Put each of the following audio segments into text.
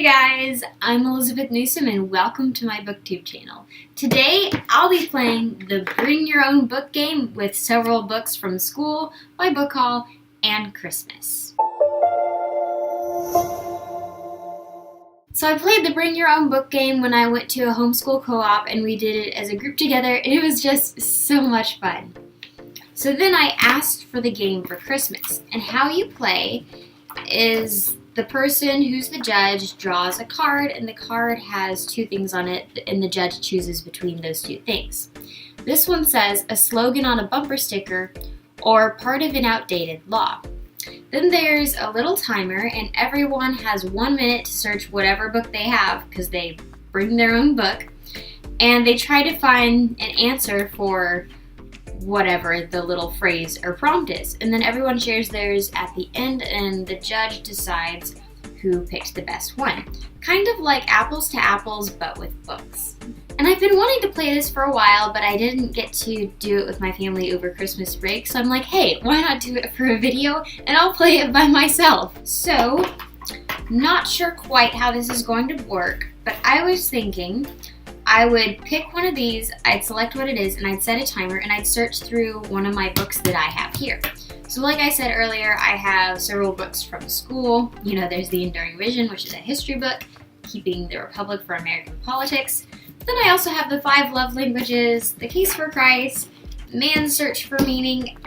Hey guys, I'm Elizabeth Newsom and welcome to my booktube channel. Today I'll be playing the Bring Your Own Book game with several books from school, my book haul, and Christmas. So I played the Bring Your Own Book game when I went to a homeschool co-op and we did it as a group together and it was just so much fun. So then I asked for the game for Christmas, and how you play is the person who's the judge draws a card, and the card has two things on it, and the judge chooses between those two things. This one says a slogan on a bumper sticker or part of an outdated law. Then there's a little timer, and everyone has 1 minute to search whatever book they have, because they bring their own book, and they try to find an answer for whatever the little phrase or prompt is. And then everyone shares theirs at the end and the judge decides who picked the best one. Kind of like apples to apples, but with books. And I've been wanting to play this for a while, but I didn't get to do it with my family over Christmas break. So I'm like, hey, why not do it for a video and I'll play it by myself. So, not sure quite how this is going to work, but I was thinking I would pick one of these, I'd select what it is, and I'd set a timer, and I'd search through one of my books that I have here. So like I said earlier, I have several books from school. You know, there's The Enduring Vision, which is a history book, Keeping the Republic for American Politics. Then I also have The 5 Love Languages, The Case for Christ, Man's Search for Meaning,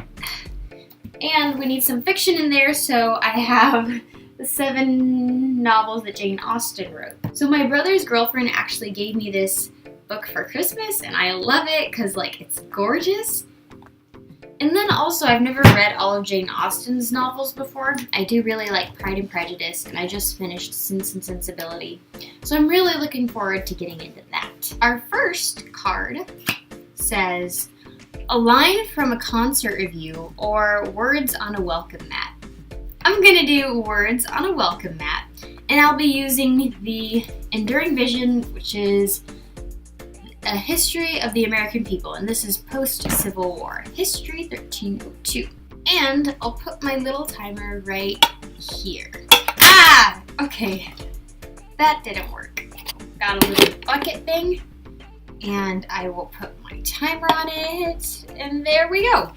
and we need some fiction in there, so I have the 7 novels that Jane Austen wrote. So my brother's girlfriend actually gave me this book for Christmas, and I love it because, like, it's gorgeous. And then also, I've never read all of Jane Austen's novels before. I do really like Pride and Prejudice, and I just finished Sense and Sensibility. So I'm really looking forward to getting into that. Our first card says, a line from a concert review or words on a welcome mat. I'm gonna do words on a welcome mat, and I'll be using the Enduring Vision, which is a history of the American people, and this is post-Civil War, History 1302. And I'll put my little timer right here. Ah! Okay, that didn't work. Got a little bucket thing, and I will put my timer on it, and there we go.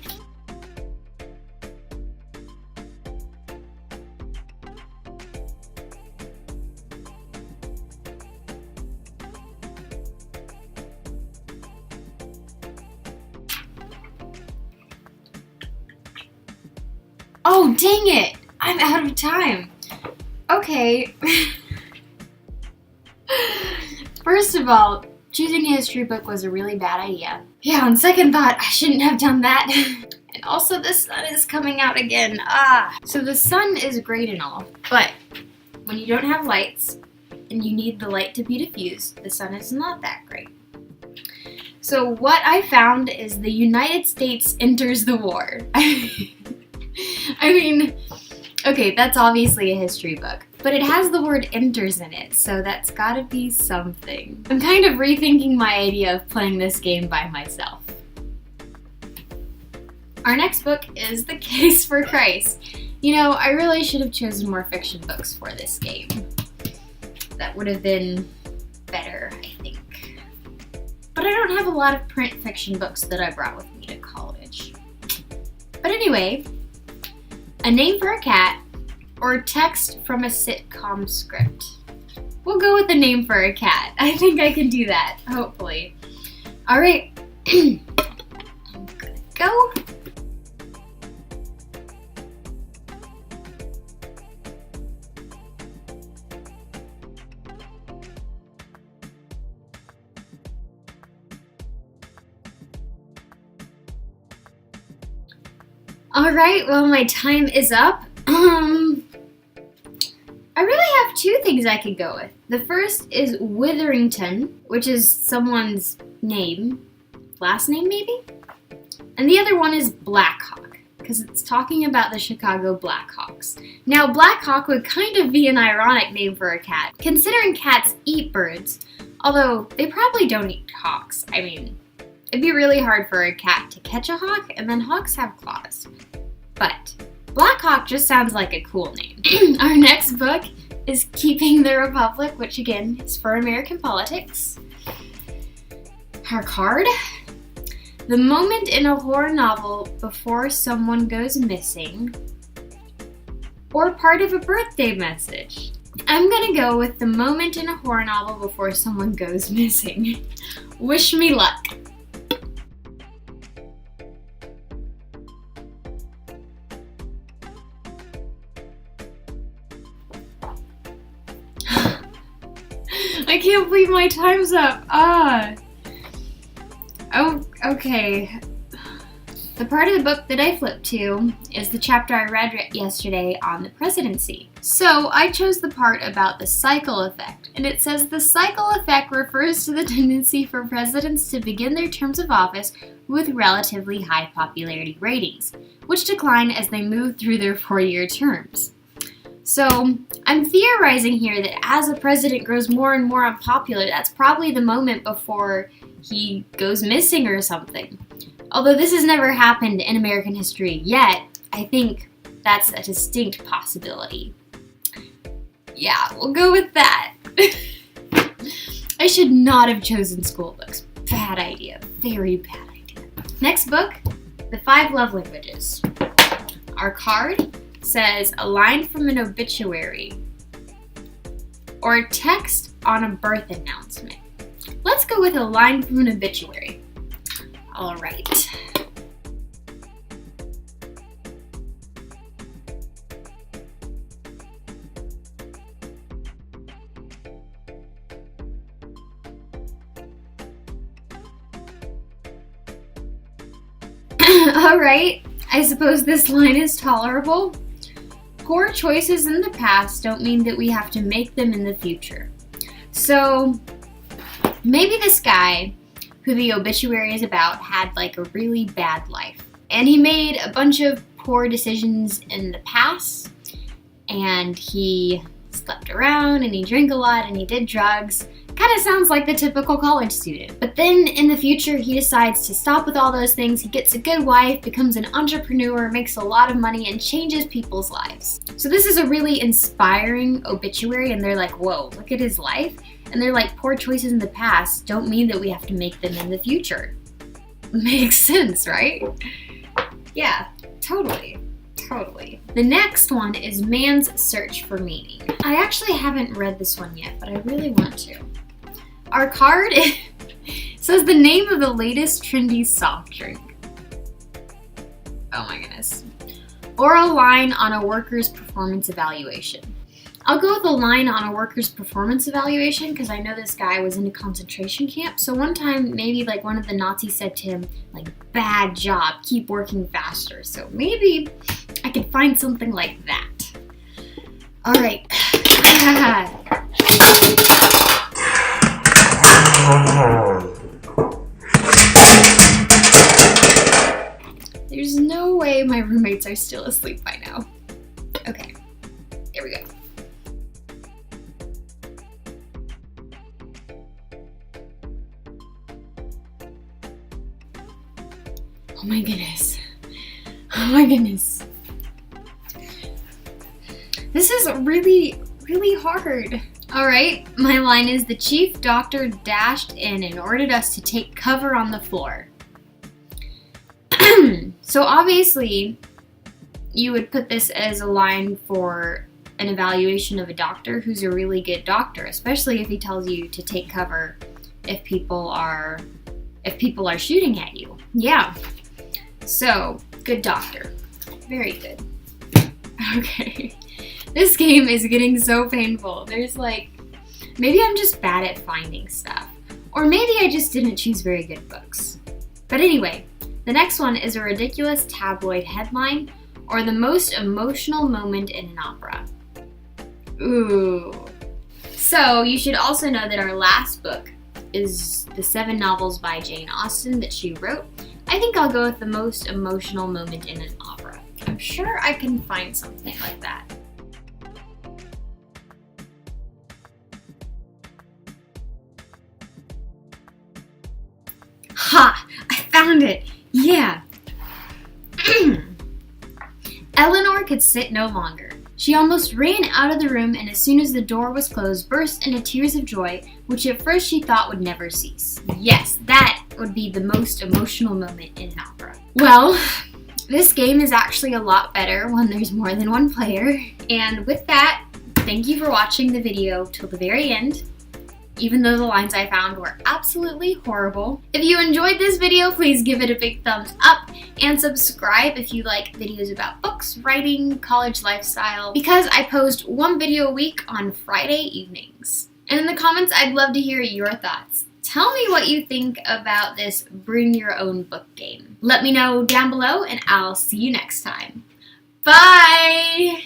Oh, dang it! I'm out of time. Okay. First of all, choosing a history book was a really bad idea. Yeah, on second thought, I shouldn't have done that. And also, the sun is coming out again. So the sun is great and all, but when you don't have lights and you need the light to be diffused, the sun is not that great. So what I found is the United States enters the war. I mean, okay, that's obviously a history book, but it has the word enters in it, so that's gotta be something. I'm kind of rethinking my idea of playing this game by myself. Our next book is The Case for Christ. You know, I really should have chosen more fiction books for this game. That would have been better, I think. But I don't have a lot of print fiction books that I brought with me to college. But anyway, a name for a cat, or text from a sitcom script. We'll go with a name for a cat. I think I can do that, hopefully. All right, I'm gonna go. Alright, well, my time is up. I really have two things I could go with. The first is Witherington, which is someone's name, last name maybe? And the other one is Blackhawk, because it's talking about the Chicago Blackhawks. Now, Blackhawk would kind of be an ironic name for a cat, considering cats eat birds, although they probably don't eat hawks. I mean, it'd be really hard for a cat to catch a hawk, and then hawks have claws. But Blackhawk just sounds like a cool name. Our next book is Keeping the Republic, which again is for American politics. Our card, the moment in a horror novel before someone goes missing, or part of a birthday message. I'm gonna go with the moment in a horror novel before someone goes missing. Wish me luck. I can't believe my time's up. Oh, okay. The part of the book that I flipped to is the chapter I read yesterday on the presidency. So I chose the part about the cycle effect, and it says the cycle effect refers to the tendency for presidents to begin their terms of office with relatively high popularity ratings, which decline as they move through their 4-year terms. So I'm theorizing here that as a president grows more and more unpopular, that's probably the moment before he goes missing or something. Although this has never happened in American history yet, I think that's a distinct possibility. Yeah, we'll go with that. I should not have chosen school books. Bad idea. Very bad idea. Next book, The 5 Love Languages. Our card says a line from an obituary or a text on a birth announcement. Let's go with a line from an obituary. All right. All right. I suppose this line is tolerable. Poor choices in the past don't mean that we have to make them in the future. So maybe this guy who the obituary is about had like a really bad life. And he made a bunch of poor decisions in the past, and he slept around and he drank a lot and he did drugs. Kind of sounds like the typical college student. But then in the future he decides to stop with all those things. He gets a good wife, becomes an entrepreneur, makes a lot of money, and changes people's lives. So this is a really inspiring obituary, and they're like, whoa, look at his life. And they're like, poor choices in the past don't mean that we have to make them in the future. Makes sense, right? Yeah, totally. The next one is Man's Search for Meaning. I actually haven't read this one yet, but I really want to. Our card says the name of the latest trendy soft drink. Oh my goodness. Or a line on a worker's performance evaluation. I'll go with a line on a worker's performance evaluation because I know this guy was in a concentration camp. So one time, maybe like one of the Nazis said to him, like, bad job, keep working faster. So maybe I could find something like that. All right. There's no way my roommates are still asleep by now. Okay, there we go. Oh my goodness. This is really, really hard. All right, my line is the chief doctor dashed in and ordered us to take cover on the floor. So obviously, you would put this as a line for an evaluation of a doctor who's a really good doctor, especially if he tells you to take cover if people are shooting at you. Yeah. So, good doctor. Very good. Okay. This game is getting so painful. There's like, maybe I'm just bad at finding stuff. Or maybe I just didn't choose very good books. But anyway, the next one is a ridiculous tabloid headline or the most emotional moment in an opera. Ooh. So you should also know that our last book is the 7 novels by Jane Austen that she wrote. I think I'll go with the most emotional moment in an opera. I'm sure I can find something like that. Ha! I found it! Yeah! Eleanor could sit no longer. She almost ran out of the room and as soon as the door was closed, burst into tears of joy, which at first she thought would never cease. Yes, that would be the most emotional moment in an opera. Well, this game is actually a lot better when there's more than one player. And with that, thank you for watching the video till the very end, even though the lines I found were absolutely horrible. If you enjoyed this video, please give it a big thumbs up and subscribe if you like videos about books, writing, college lifestyle, because I post one video a week on Friday evenings. And in the comments, I'd love to hear your thoughts. Tell me what you think about this bring your own book game. Let me know down below and I'll see you next time. Bye!